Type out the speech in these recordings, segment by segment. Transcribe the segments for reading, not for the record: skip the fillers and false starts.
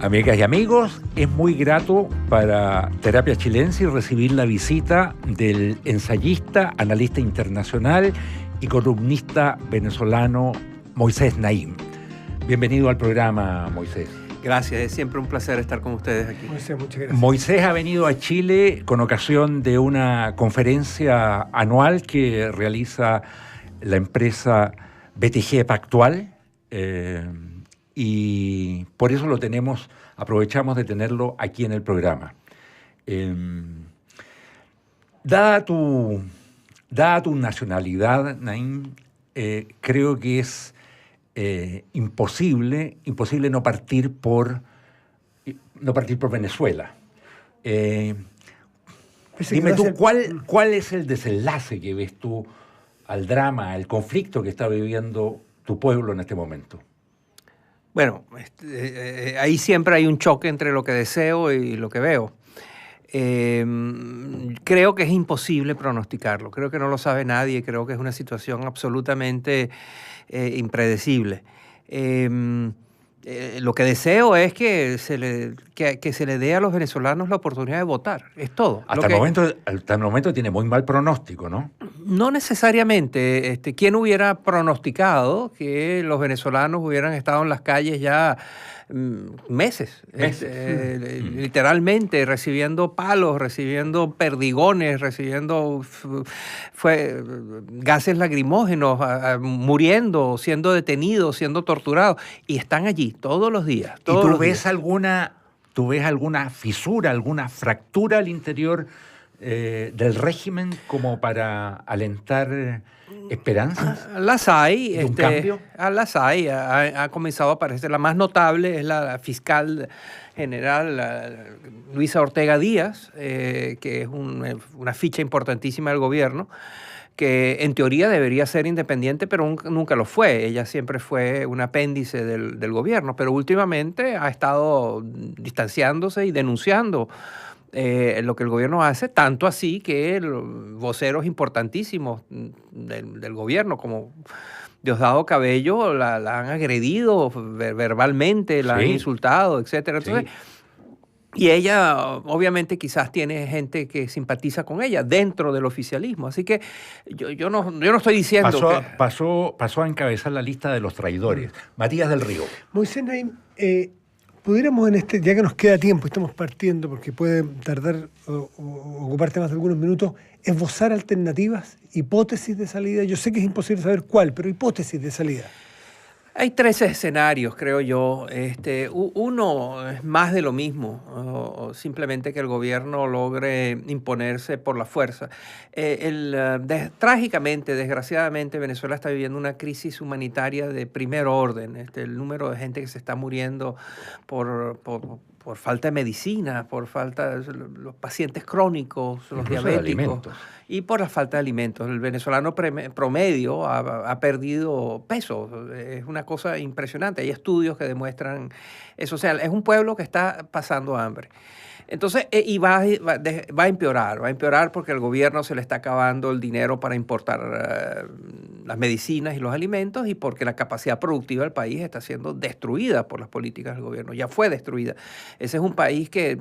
Amigas y amigos, es muy grato para Terapia Chilense recibir la visita del ensayista, analista internacional y columnista venezolano Moisés Naim. Bienvenido al programa, Moisés. Gracias, es siempre un placer estar con ustedes aquí. Moisés, muchas gracias. Moisés ha venido a Chile con ocasión de una conferencia anual que realiza la empresa BTG Pactual. Y por eso aprovechamos de tenerlo aquí en el programa. Dada tu nacionalidad, Naim, creo que es imposible no partir por Venezuela. Dime tú, ¿cuál es el desenlace que ves tú al drama, al conflicto que está viviendo tu pueblo en este momento? Bueno, ahí siempre hay un choque entre lo que deseo y lo que veo. Creo que es imposible pronosticarlo, creo que no lo sabe nadie, creo que es una situación absolutamente impredecible. Lo que deseo es que se le dé a los venezolanos la oportunidad de votar, es todo. Hasta el momento tiene muy mal pronóstico, ¿no? No necesariamente. ¿Quién hubiera pronosticado que los venezolanos hubieran estado en las calles ya meses? Literalmente, recibiendo palos, recibiendo perdigones, recibiendo gases lacrimógenos, muriendo, siendo detenidos, siendo torturados, y están allí todos los días. ¿Y tú ves alguna fisura, alguna fractura al interior del régimen como para alentar esperanzas? Las hay. ¿Un cambio? Las hay. Ha comenzado a aparecer. La más notable es la fiscal general Luisa Ortega Díaz, que es una ficha importantísima del gobierno, que en teoría debería ser independiente, pero nunca lo fue. Ella siempre fue un apéndice del gobierno, pero últimamente ha estado distanciándose y denunciando lo que el gobierno hace, tanto así que voceros importantísimos del gobierno, como Diosdado Cabello, la han agredido verbalmente, la han insultado, etcétera. Entonces, y ella, obviamente, quizás tiene gente que simpatiza con ella dentro del oficialismo. Así que yo no estoy diciendo pasó a encabezar la lista de los traidores. Matías del Río. Moisés Naim, pudiéramos ya que nos queda tiempo y estamos partiendo porque puede tardar o ocuparte más de algunos minutos, esbozar alternativas, hipótesis de salida. Yo sé que es imposible saber cuál, pero hipótesis de salida. Hay 13 escenarios, creo yo. Uno es más de lo mismo, o simplemente que el gobierno logre imponerse por la fuerza. Trágicamente, desgraciadamente, Venezuela está viviendo una crisis humanitaria de primer orden. El número de gente que se está muriendo por falta de medicina, por falta de los pacientes crónicos, los diabéticos, y por la falta de alimentos. El venezolano promedio ha perdido peso. Es una cosa impresionante. Hay estudios que demuestran eso. O sea, es un pueblo que está pasando hambre. Entonces, y va a empeorar porque el gobierno se le está acabando el dinero para importar las medicinas y los alimentos, y porque la capacidad productiva del país está siendo destruida por las políticas del gobierno. Ya fue destruida. Ese es un país que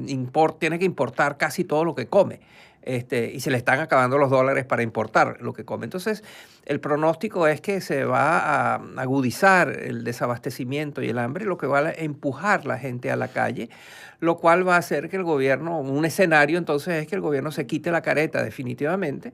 tiene que importar casi todo lo que come. Y se le están acabando los dólares para importar lo que come. Entonces, el pronóstico es que se va a agudizar el desabastecimiento y el hambre, lo que va a empujar la gente a la calle, lo cual va a hacer que el gobierno, un escenario entonces es que el gobierno se quite la careta definitivamente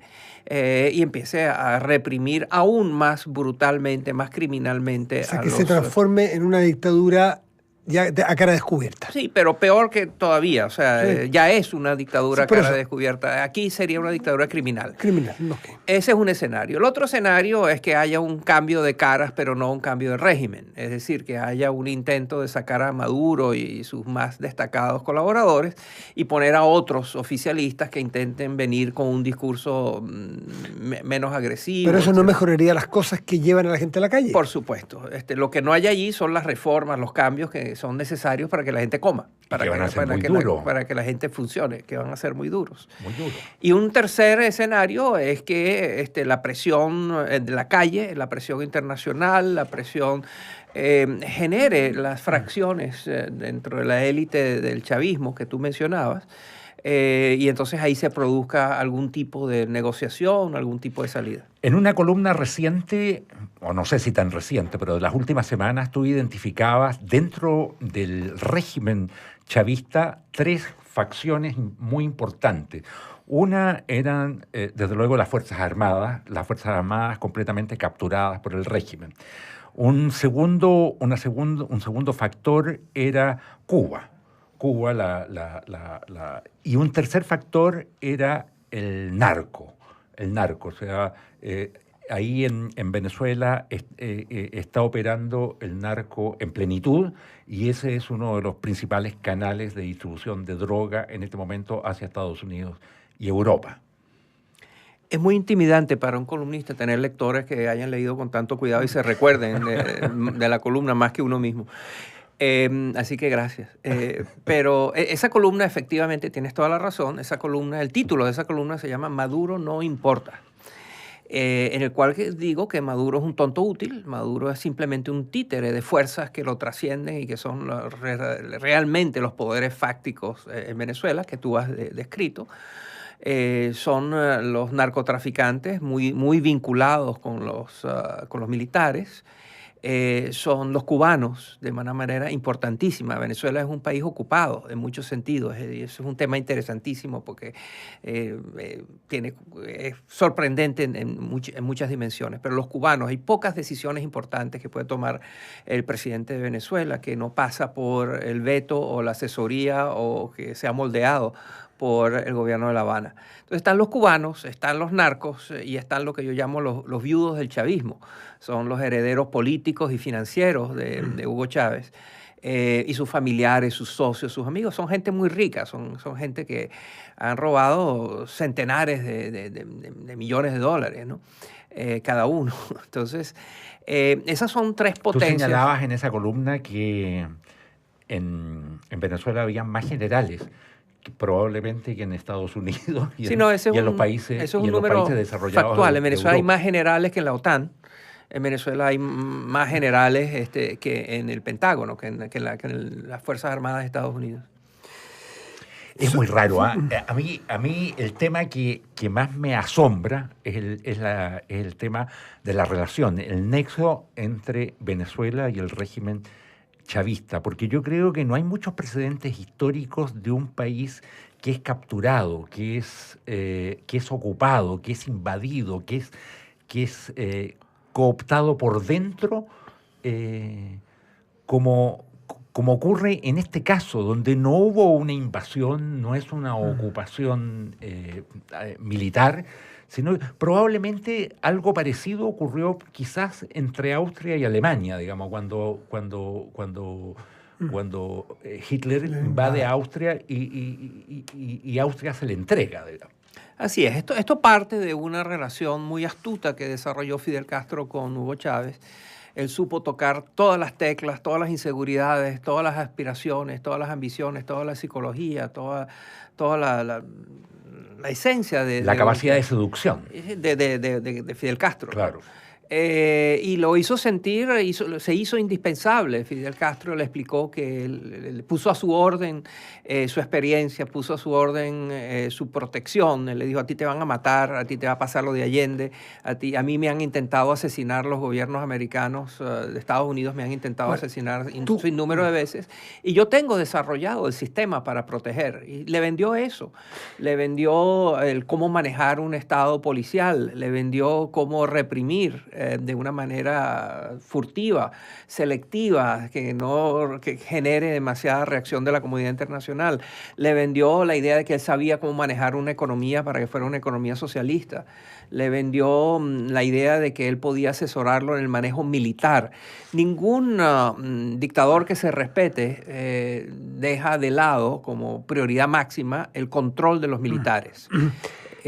y empiece a reprimir aún más brutalmente, más criminalmente. O sea, que se transforme en una dictadura ya a cara descubierta. Sí, pero peor que todavía. O sea, ya es una dictadura a cara descubierta. Aquí sería una dictadura criminal. Okay. Ese es un escenario. El otro escenario es que haya un cambio de caras, pero no un cambio de régimen. Es decir, que haya un intento de sacar a Maduro y sus más destacados colaboradores y poner a otros oficialistas que intenten venir con un discurso menos agresivo. Pero eso no mejoraría las cosas que llevan a la gente a la calle. Por supuesto. Lo que no hay allí son las reformas, los cambios que son necesarios para que la gente coma, para que la gente funcione, que van a ser muy duros. Muy duros. Y un tercer escenario es que la presión de la calle, la presión internacional, la presión genere las fracciones dentro de la élite del chavismo que tú mencionabas, y entonces ahí se produzca algún tipo de negociación, algún tipo de salida. En una columna reciente, o no sé si tan reciente, pero de las últimas semanas, tú identificabas dentro del régimen chavista 3 facciones muy importantes. Una eran, desde luego, las Fuerzas Armadas completamente capturadas por el régimen. Un segundo factor era Cuba. Y un tercer factor era el narco. O sea, ahí en Venezuela está operando el narco en plenitud, y ese es uno de los principales canales de distribución de droga en este momento hacia Estados Unidos y Europa. Es muy intimidante para un columnista tener lectores que hayan leído con tanto cuidado y se recuerden de la columna más que uno mismo. Así que gracias. Pero esa columna, efectivamente, tienes toda la razón. Esa columna, el título de esa columna se llama Maduro no importa. En el cual digo que Maduro es un tonto útil. Maduro es simplemente un títere de fuerzas que lo trascienden y que son realmente los poderes fácticos en Venezuela que tú has descrito. Son los narcotraficantes muy vinculados con los militares. Son los cubanos de una manera importantísima. Venezuela es un país ocupado en muchos sentidos, y eso es un tema interesantísimo porque es sorprendente en muchas dimensiones. Pero los cubanos, hay pocas decisiones importantes que puede tomar el presidente de Venezuela que no pasa por el veto o la asesoría o que sea moldeado por el gobierno de La Habana. Entonces están los cubanos, están los narcos y están lo que yo llamo los viudos del chavismo. Son los herederos políticos y financieros de Hugo Chávez, y sus familiares, sus socios, sus amigos. Son gente muy rica, son gente que han robado centenares de millones de dólares, ¿no? Cada uno. Entonces, esas son 3 potencias. Tú señalabas en esa columna que en Venezuela había más generales probablemente que en Estados Unidos y en los países desarrollados. Factual. En Venezuela hay más generales que en la OTAN. En Venezuela hay más generales que en el Pentágono, que en las Fuerzas Armadas de Estados Unidos. Es muy raro. A mí el tema que más me asombra es el tema de la relación, el nexo entre Venezuela y el régimen chavista, porque yo creo que no hay muchos precedentes históricos de un país que es capturado, que es ocupado, que es invadido, que es cooptado por dentro, como ocurre en este caso, donde no hubo una invasión, no es una ocupación militar, sino probablemente algo parecido ocurrió quizás entre Austria y Alemania, digamos, cuando Hitler invade Austria y Austria se le entrega, digamos. Así es, esto parte de una relación muy astuta que desarrolló Fidel Castro con Hugo Chávez. Él supo tocar todas las teclas, todas las inseguridades, todas las aspiraciones, todas las ambiciones, toda la psicología, toda la esencia de... La capacidad de seducción. De Fidel Castro. Claro. Y lo hizo sentir, se hizo indispensable. Fidel Castro le explicó que él puso a su orden su experiencia, puso a su orden su protección. Él le dijo: a ti te van a matar, a ti te va a pasar lo de Allende, a mí me han intentado asesinar los gobiernos americanos de Estados Unidos, me han intentado asesinar sin número de veces, y yo tengo desarrollado el sistema para proteger. Y le vendió eso, le vendió el cómo manejar un estado policial, le vendió cómo reprimir de una manera furtiva, selectiva, que genere demasiada reacción de la comunidad internacional. Le vendió la idea de que él sabía cómo manejar una economía para que fuera una economía socialista. Le vendió la idea de que él podía asesorarlo en el manejo militar. Ningún dictador que se respete deja de lado como prioridad máxima el control de los militares.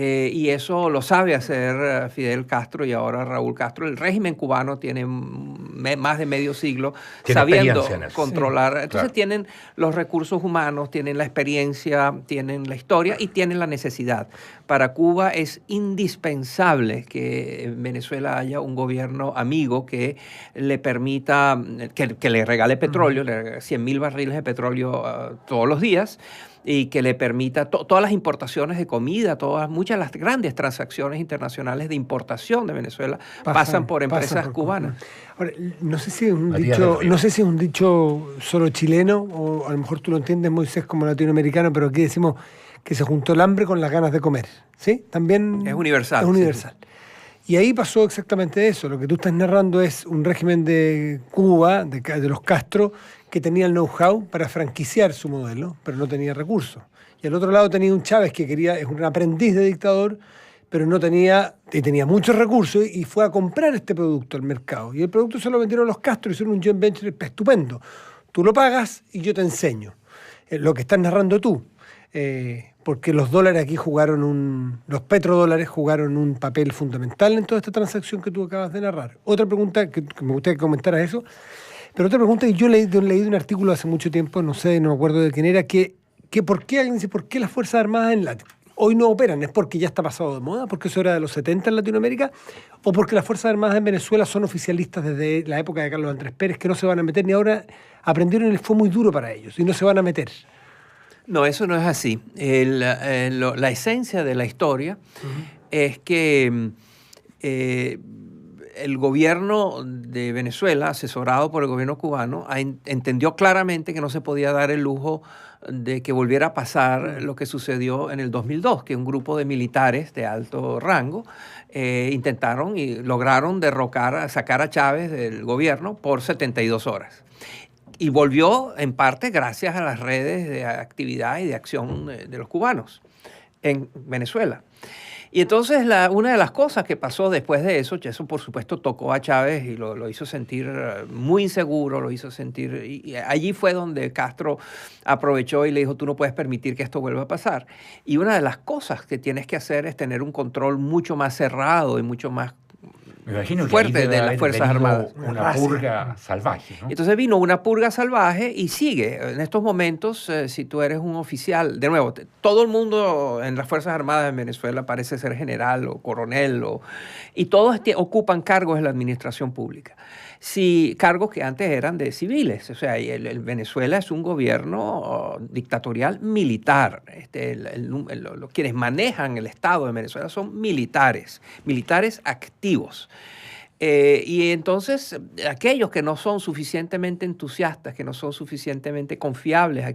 Y eso lo sabe hacer Fidel Castro y ahora Raúl Castro. El régimen cubano tiene más de medio siglo sabiendo controlar. Sí, entonces tienen los recursos humanos, tienen la experiencia, tienen la historia y tienen la necesidad. Para Cuba es indispensable que en Venezuela haya un gobierno amigo que le permita, que le regale petróleo, le regale 100.000 barriles de petróleo todos los días, y que le permita todas las importaciones de comida, muchas de las grandes transacciones internacionales de importación de Venezuela pasan por empresas cubanas. Ahora, no sé si es un dicho solo chileno, o a lo mejor tú lo entiendes, Moisés, como latinoamericano, pero aquí decimos que se juntó el hambre con las ganas de comer, ¿sí? También es universal. Es universal. Sí. Y ahí pasó exactamente eso. Lo que tú estás narrando es un régimen de Cuba, de los Castro, que tenía el know-how para franquiciar su modelo, pero no tenía recursos. Y al otro lado tenía un Chávez que es un aprendiz de dictador, pero tenía muchos recursos y fue a comprar este producto al mercado. Y el producto se lo vendieron los Castro y hicieron un joint venture estupendo. Tú lo pagas y yo te enseño lo que estás narrando tú. Porque los dólares aquí los petrodólares jugaron un papel fundamental en toda esta transacción que tú acabas de narrar. Otra pregunta que me gustaría que comentaras eso. Pero otra pregunta que yo leí de un artículo hace mucho tiempo, no me acuerdo de quién era, que ¿por qué alguien dice, por qué las Fuerzas Armadas hoy no operan? ¿Es porque ya está pasado de moda? ¿Porque eso era de los 70 en Latinoamérica? ¿O porque las Fuerzas Armadas en Venezuela son oficialistas desde la época de Carlos Andrés Pérez, que no se van a meter ni ahora aprendieron y fue muy duro para ellos y no se van a meter? No, eso no es así. La esencia de la historia es que el gobierno de Venezuela, asesorado por el gobierno cubano, entendió claramente que no se podía dar el lujo de que volviera a pasar lo que sucedió en el 2002, que un grupo de militares de alto rango intentaron y lograron sacar a Chávez del gobierno por 72 horas. Y volvió en parte gracias a las redes de actividad y de acción de los cubanos en Venezuela. Y entonces una de las cosas que pasó después de eso por supuesto tocó a Chávez y lo hizo sentir muy inseguro, lo hizo sentir... Y allí fue donde Castro aprovechó y le dijo, tú no puedes permitir que esto vuelva a pasar. Y una de las cosas que tienes que hacer es tener un control mucho más cerrado y mucho más fuerte de las Fuerzas Armadas. Una purga salvaje, ¿no? Entonces vino una purga salvaje y sigue. En estos momentos, si tú eres un oficial, de nuevo, todo el mundo en las Fuerzas Armadas en Venezuela parece ser general o coronel, y todos ocupan cargos en la administración pública. Cargos que antes eran de civiles. O sea, Venezuela es un gobierno dictatorial militar. Quienes manejan el Estado de Venezuela son militares activos. Y entonces aquellos que no son suficientemente entusiastas, que no son suficientemente confiables,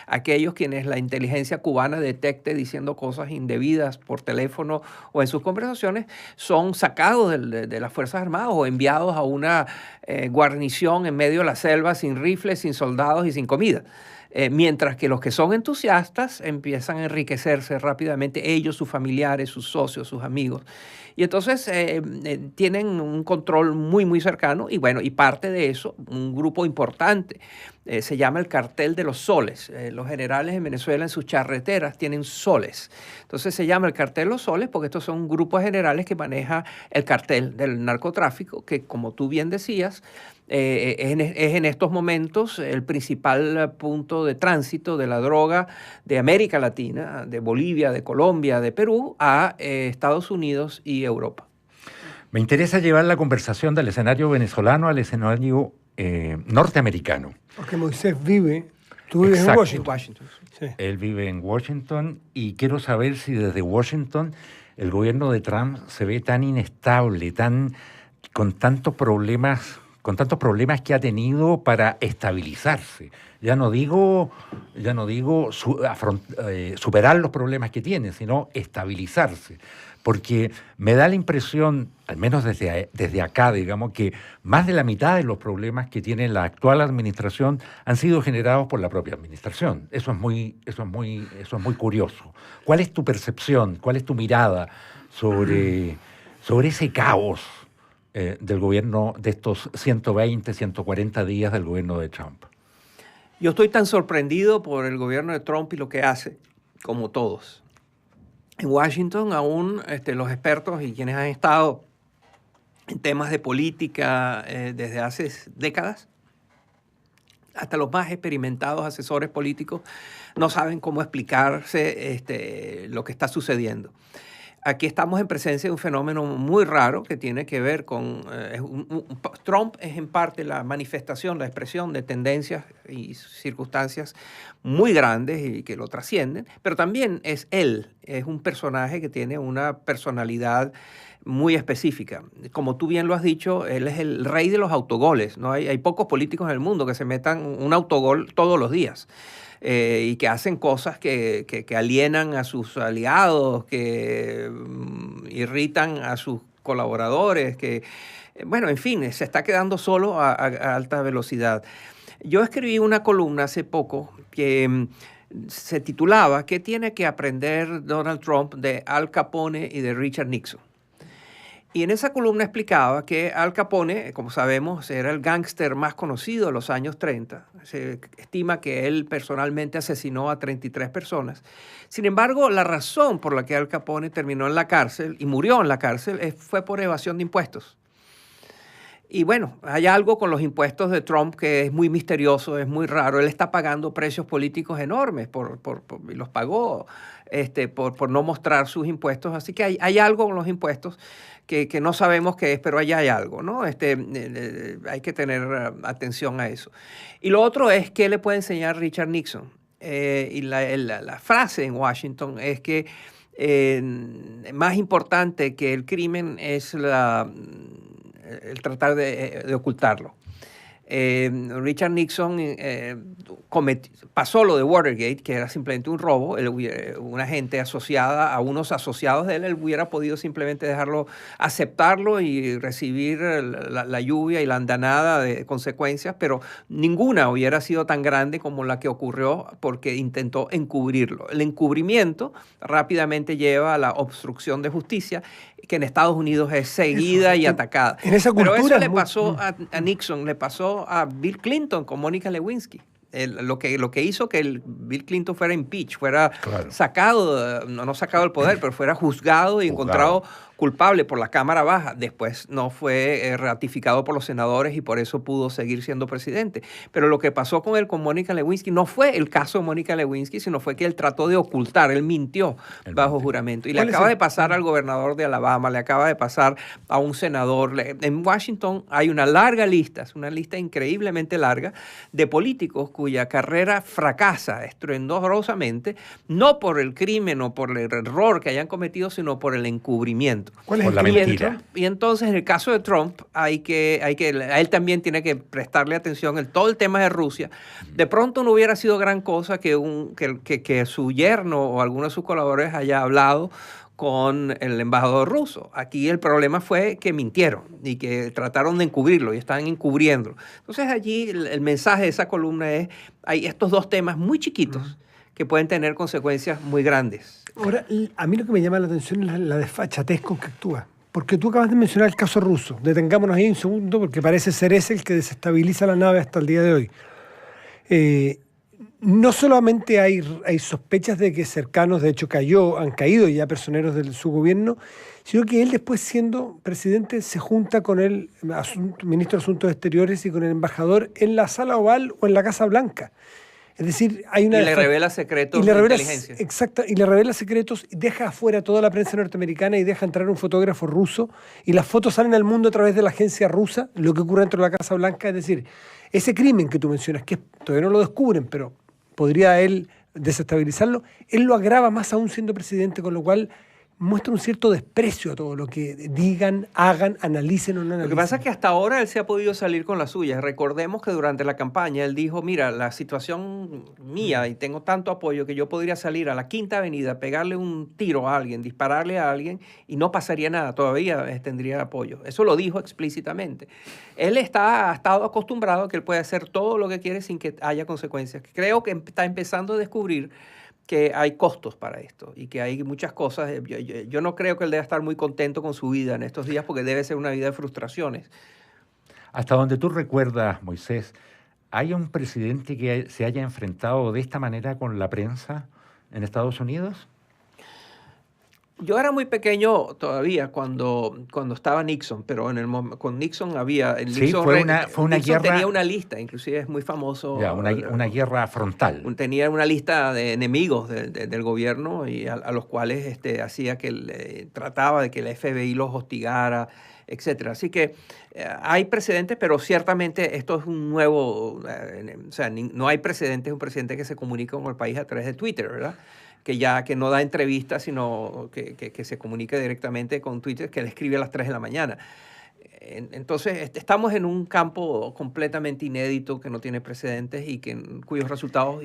aquellos quienes la inteligencia cubana detecte diciendo cosas indebidas por teléfono o en sus conversaciones, son sacados de las Fuerzas Armadas o enviados a una guarnición en medio de la selva sin rifles, sin soldados y sin comida. Mientras que los que son entusiastas empiezan a enriquecerse rápidamente, ellos, sus familiares, sus socios, sus amigos. Y entonces tienen un control muy, muy cercano y bueno, y parte de eso, un grupo importante, se llama el Cartel de los Soles. Los generales en Venezuela en sus charreteras tienen soles. Entonces se llama el Cartel de los Soles porque estos son grupos de generales que maneja el cartel del narcotráfico, que como tú bien decías, es en estos momentos el principal punto de tránsito de la droga de América Latina, de Bolivia, de Colombia, de Perú, a Estados Unidos y Europa. Me interesa llevar la conversación del escenario venezolano al escenario norteamericano. Porque Moisés tú vives en Washington. Sí. Él vive en Washington y quiero saber si desde Washington el gobierno de Trump se ve tan inestable, con tantos problemas que ha tenido para estabilizarse. Ya no digo superar los problemas que tiene, sino estabilizarse. Porque me da la impresión, al menos desde acá, digamos, que más de la mitad de los problemas que tiene la actual administración han sido generados por la propia administración. Eso es muy curioso. ¿Cuál es tu percepción? ¿Cuál es tu mirada sobre ese caos del gobierno de estos 120, 140 días del gobierno de Trump? Yo estoy tan sorprendido por el gobierno de Trump y lo que hace, como todos. En Washington aún los expertos y quienes han estado en temas de política desde hace décadas, hasta los más experimentados asesores políticos, no saben cómo explicarse lo que está sucediendo. Aquí estamos en presencia de un fenómeno muy raro que tiene que ver con... Trump es en parte la manifestación, la expresión de tendencias y circunstancias muy grandes y que lo trascienden, pero también es él, es un personaje que tiene una personalidad muy específica. Como tú bien lo has dicho, él es el rey de los autogoles, ¿no? Hay pocos políticos en el mundo que se metan un autogol todos los días. Y que hacen cosas que alienan a sus aliados, que irritan a sus colaboradores, que, bueno, en fin, se está quedando solo a alta velocidad. Yo escribí una columna hace poco que se titulaba ¿Qué tiene que aprender Donald Trump de Al Capone y de Richard Nixon? Y en esa columna explicaba que Al Capone, como sabemos, era el gángster más conocido de los años 30. Se estima que él personalmente asesinó a 33 personas. Sin embargo, la razón por la que Al Capone terminó en la cárcel y murió en la cárcel fue por evasión de impuestos. Y bueno, hay algo con los impuestos de Trump que es muy misterioso, es muy raro. Él está pagando precios políticos enormes y los pagó por no mostrar sus impuestos. Así que hay algo con los impuestos que no sabemos qué es, pero allá hay algo, ¿no? Hay que tener atención a eso. Y lo otro es qué le puede enseñar Richard Nixon. Y la frase en Washington es que más importante que el crimen es el tratar de ocultarlo. Richard Nixon pasó lo de Watergate, que era simplemente un robo. Una gente asociada a unos asociados de él hubiera podido simplemente dejarlo, aceptarlo y recibir la lluvia y la andanada de consecuencias, pero ninguna hubiera sido tan grande como la que ocurrió porque intentó encubrirlo. El encubrimiento rápidamente lleva a la obstrucción de justicia, que en Estados Unidos es seguida y atacada. En esa cultura, pero eso le pasó a Nixon, le pasó a Bill Clinton con Mónica Lewinsky. Lo que hizo que Bill Clinton fuera impeached, fuera sacado, no sacado del poder, pero fuera juzgado y encontrado culpable por la Cámara Baja. Después no fue ratificado por los senadores y por eso pudo seguir siendo presidente. Pero lo que pasó con él, con Mónica Lewinsky, no fue el caso de Mónica Lewinsky, sino fue que él trató de ocultar, él mintió bajo juramento. Y le acaba de pasar al gobernador de Alabama, le acaba de pasar a un senador. En Washington hay una larga lista, es una lista increíblemente larga, de políticos cuya carrera fracasa estruendosamente, no por el crimen o por el error que hayan cometido, sino por el encubrimiento. ¿Cuál es por la mentira? Y entonces, en el caso de Trump, a él también tiene que prestarle atención en todo el tema de Rusia. De pronto no hubiera sido gran cosa que su yerno o alguno de sus colaboradores haya hablado con el embajador ruso. Aquí el problema fue que mintieron y que trataron de encubrirlo y están encubriéndolo. Entonces allí el mensaje de esa columna es, hay estos dos temas muy chiquitos que pueden tener consecuencias muy grandes. Ahora, a mí lo que me llama la atención es la desfachatez con que actúa. Porque tú acabas de mencionar el caso ruso. Detengámonos ahí un segundo porque parece ser ese el que desestabiliza la nave hasta el día de hoy. No solamente hay sospechas de que cercanos, de hecho han caído ya personeros de su gobierno, sino que él después siendo presidente se junta con el ministro de Asuntos Exteriores y con el embajador en la Sala Oval o en la Casa Blanca. Es decir, hay una... Y le revela secretos de inteligencia. Exacto, y le revela secretos, deja afuera toda la prensa norteamericana y deja entrar un fotógrafo ruso y las fotos salen al mundo a través de la agencia rusa, lo que ocurre dentro de la Casa Blanca. Es decir, ese crimen que tú mencionas, que todavía no lo descubren, pero podría él desestabilizarlo, él lo agrava más aún siendo presidente, con lo cual muestra un cierto desprecio a todo lo que digan, hagan, analicen o no analicen. Lo que pasa es que hasta ahora él se ha podido salir con las suyas. Recordemos que durante la campaña él dijo, mira, la situación mía y tengo tanto apoyo que yo podría salir a la Quinta Avenida, pegarle un tiro a alguien, dispararle a alguien y no pasaría nada, todavía tendría apoyo. Eso lo dijo explícitamente. Él ha estado acostumbrado a que él puede hacer todo lo que quiere sin que haya consecuencias. Creo que está empezando a descubrir que hay costos para esto y que hay muchas cosas. Yo no creo que él deba estar muy contento con su vida en estos días porque debe ser una vida de frustraciones. Hasta donde tú recuerdas, Moisés, ¿hay un presidente que se haya enfrentado de esta manera con la prensa en Estados Unidos? Yo era muy pequeño todavía cuando estaba Nixon, pero con Nixon había... Sí, fue una Nixon guerra... tenía una lista, inclusive es muy famoso. Ya, una guerra frontal. Tenía una lista de enemigos del gobierno y a los cuales hacía que trataba de que la FBI los hostigara, etcétera. Así que hay precedentes, pero ciertamente esto es un nuevo... o sea, no hay precedentes, es un presidente que se comunica con el país a través de Twitter, ¿verdad? Que no da entrevistas, sino que se comunica directamente con Twitter, que le escribe a las 3 de la mañana. Entonces, estamos en un campo completamente inédito que no tiene precedentes y cuyos resultados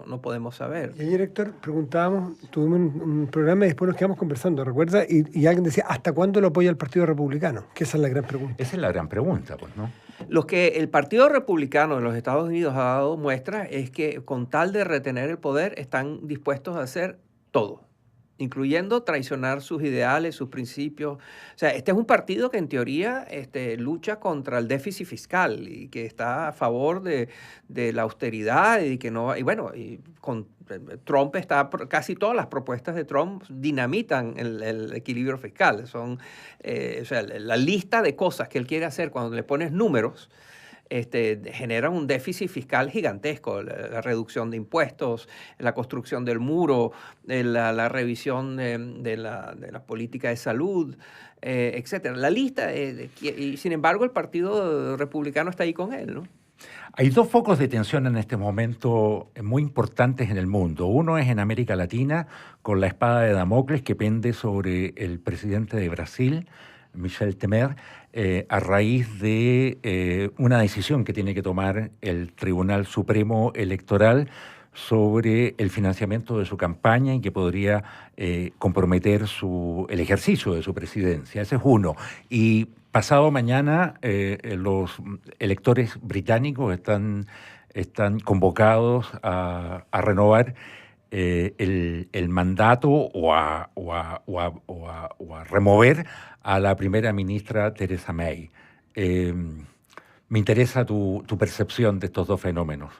no podemos saber. Y ayer, Héctor, preguntábamos, tuvimos un programa y después nos quedamos conversando, ¿recuerda? Y alguien decía, ¿hasta cuándo lo apoya el Partido Republicano? Que esa es la gran pregunta. Esa es la gran pregunta, pues, ¿no? Lo que el Partido Republicano en los Estados Unidos ha dado muestra es que con tal de retener el poder están dispuestos a hacer todo, incluyendo traicionar sus ideales, sus principios. O sea, este es un partido que en teoría lucha contra el déficit fiscal y que está a favor de la austeridad y que no... Y bueno, con Trump casi todas las propuestas de Trump dinamitan el equilibrio fiscal. Son, o sea, la lista de cosas que él quiere hacer cuando le pones números, generan un déficit fiscal gigantesco, la reducción de impuestos, la construcción del muro, la revisión de la política de salud, etcétera. La lista, y sin embargo el Partido Republicano está ahí con él, ¿no? Hay dos focos de tensión en este momento muy importantes en el mundo. Uno es en América Latina, con la espada de Damocles que pende sobre el presidente de Brasil, Michel Temer, a raíz de una decisión que tiene que tomar el Tribunal Supremo Electoral sobre el financiamiento de su campaña y que podría comprometer el ejercicio de su presidencia. Ese es uno. Y pasado mañana los electores británicos están convocados a renovar el mandato o a remover a la primera ministra Theresa May. Me interesa tu percepción de estos dos fenómenos.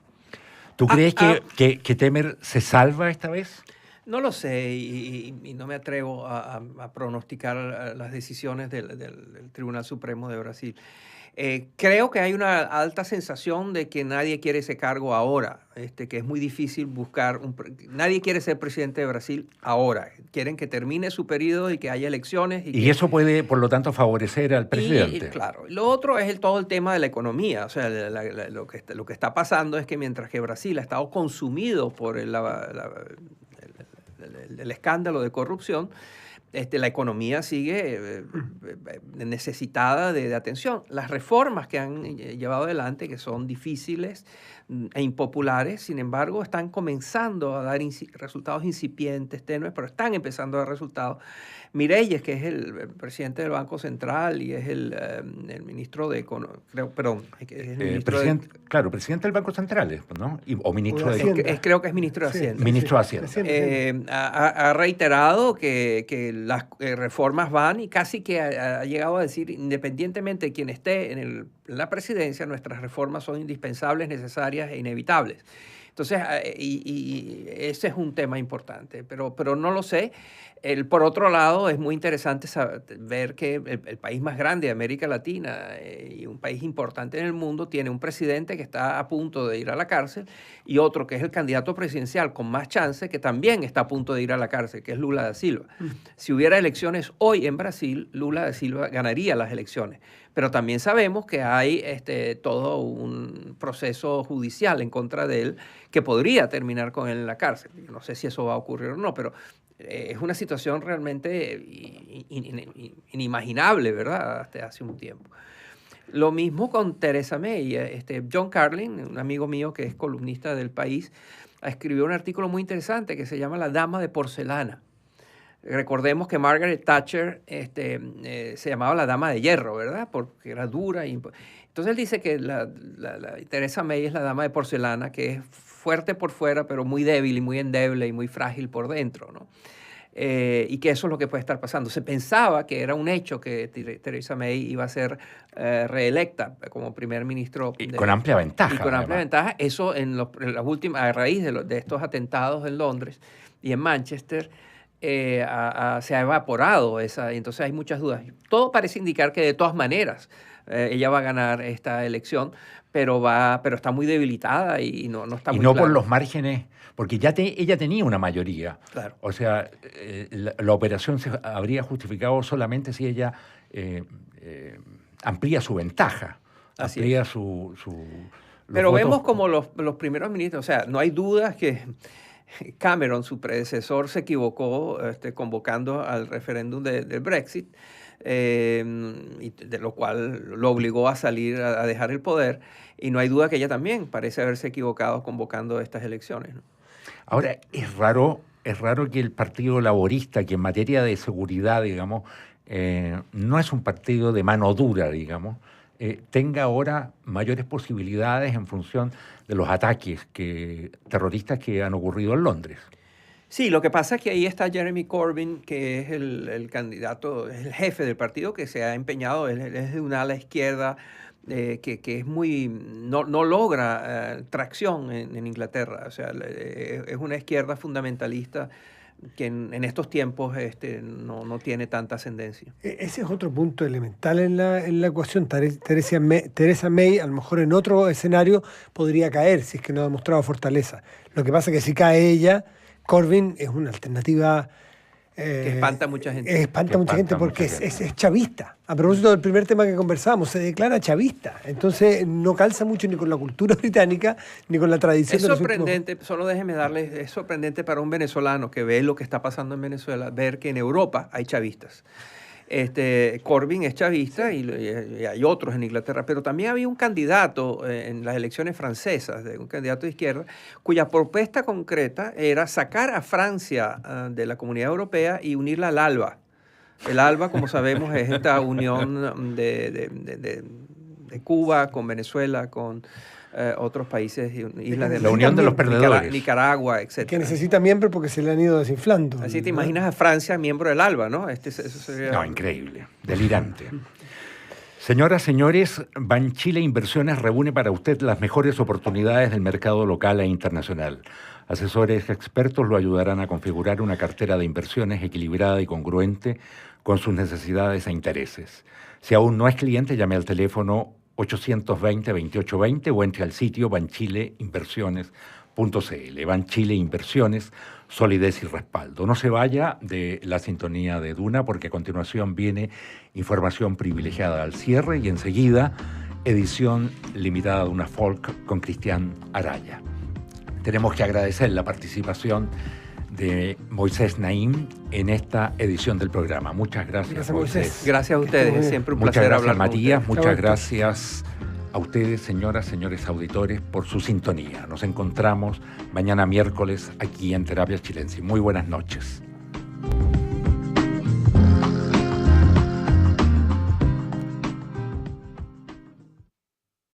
¿Tú crees que Temer se salva esta vez? No lo sé y no me atrevo a pronosticar las decisiones del Tribunal Supremo de Brasil. Creo que hay una alta sensación de que nadie quiere ese cargo ahora, que es muy difícil buscar nadie quiere ser presidente de Brasil ahora. Quieren que termine su periodo y que haya elecciones. Y eso puede, por lo tanto, favorecer al presidente. Claro. Lo otro es todo el tema de la economía. O sea, lo que está pasando es que mientras que Brasil ha estado consumido por el escándalo de corrupción, la economía sigue necesitada de atención. Las reformas que han llevado adelante, que son difíciles e impopulares, sin embargo, están comenzando a dar resultados incipientes, tenues, pero están empezando a dar resultados. Mireyes, que es el presidente del Banco Central y es el ministro de Economía, Claro, presidente del Banco Central, ¿no? O ministro de... creo que es ministro de Hacienda. Ministro de Hacienda. Ha reiterado que las reformas van y casi que ha llegado a decir, independientemente de quien esté en la presidencia, nuestras reformas son indispensables, necesarias e inevitables. Entonces, y ese es un tema importante, pero no lo sé. Por otro lado, es muy interesante ver que el país más grande de América Latina y un país importante en el mundo tiene un presidente que está a punto de ir a la cárcel y otro que es el candidato presidencial con más chance que también está a punto de ir a la cárcel, que es Lula da Silva. Si hubiera elecciones hoy en Brasil, Lula da Silva ganaría las elecciones. Pero también sabemos que hay todo un proceso judicial en contra de él que podría terminar con él en la cárcel. Yo no sé si eso va a ocurrir o no, pero es una situación realmente inimaginable, ¿verdad? Hasta hace un tiempo. Lo mismo con Theresa May. John Carlin, un amigo mío que es columnista del País, escribió un artículo muy interesante que se llama La Dama de Porcelana. Recordemos que Margaret Thatcher se llamaba la Dama de Hierro, ¿verdad? Porque era dura. Entonces él dice que la Theresa May es la Dama de Porcelana, que es fuerte por fuera, pero muy débil y muy endeble y muy frágil por dentro, ¿no? Y que eso es lo que puede estar pasando. Se pensaba que era un hecho que Theresa May iba a ser reelecta como primer ministro. Con amplia ventaja. Y con amplia ventaja. Eso en las últimas, a raíz de estos atentados en Londres y en Manchester, se ha evaporado esa, entonces hay muchas dudas. Todo parece indicar que de todas maneras ella va a ganar esta elección, pero está muy debilitada y no está muy Y no claro. por los márgenes, porque ya ella tenía una mayoría. Claro. O sea, la operación se habría justificado solamente si ella amplía su ventaja, Así amplía es. su Pero votos. vemos como los primeros ministros, o sea, no hay dudas que Cameron, su predecesor, se equivocó convocando al referéndum del Brexit, y de lo cual lo obligó a salir, a dejar el poder, y no hay duda que ella también parece haberse equivocado convocando estas elecciones, ¿no? Ahora, es raro que el Partido Laborista, que en materia de seguridad, digamos, no es un partido de mano dura, digamos, tenga ahora mayores posibilidades en función de los ataques terroristas que han ocurrido en Londres. Sí, lo que pasa es que ahí está Jeremy Corbyn, que es el candidato, es el jefe del partido que se ha empeñado, él es de una ala izquierda que es muy, no logra tracción en Inglaterra, o sea, es una izquierda fundamentalista que en estos tiempos no tiene tanta ascendencia. Ese es otro punto elemental en la ecuación. Theresa May, a lo mejor en otro escenario, podría caer si es que no ha demostrado fortaleza. Lo que pasa es que si cae ella, Corbyn es una alternativa que espanta a mucha gente. Espanta a mucha gente porque es chavista. A propósito del primer tema que conversábamos, se declara chavista. Entonces no calza mucho ni con la cultura británica ni con la tradición. Es sorprendente, solo déjeme darles, es sorprendente para un venezolano que ve lo que está pasando en Venezuela, ver que en Europa hay chavistas. Corbyn es chavista y hay otros en Inglaterra, pero también había un candidato en las elecciones francesas, un candidato de izquierda, cuya propuesta concreta era sacar a Francia de la Comunidad Europea y unirla al ALBA. El ALBA, como sabemos, es esta unión de Cuba con Venezuela, con otros países, islas de la unión de los perdedores, Nicaragua, etc. Que necesita miembros porque se le han ido desinflando. Así te imaginas a Francia miembro del ALBA, ¿no? Eso sería... No, increíble, delirante. Señoras, señores, Banchile Inversiones reúne para usted las mejores oportunidades del mercado local e internacional. Asesores expertos lo ayudarán a configurar una cartera de inversiones equilibrada y congruente con sus necesidades e intereses. Si aún no es cliente, llame al teléfono 820-2820 o entre al sitio banchileinversiones.cl. Banchile Inversiones, solidez y respaldo. No se vaya de la sintonía de Duna porque a continuación viene información privilegiada al cierre y enseguida edición limitada de una folk con Cristian Araya. Tenemos que agradecer la participación de Moisés Naim en esta edición del programa. Muchas gracias, Moisés. Gracias a ustedes, es siempre un placer gracias, hablar Matías. con ustedes. Muchas gracias a ustedes, señoras, señores auditores, por su sintonía. Nos encontramos mañana miércoles aquí en Terapia Chilensis. Muy buenas noches.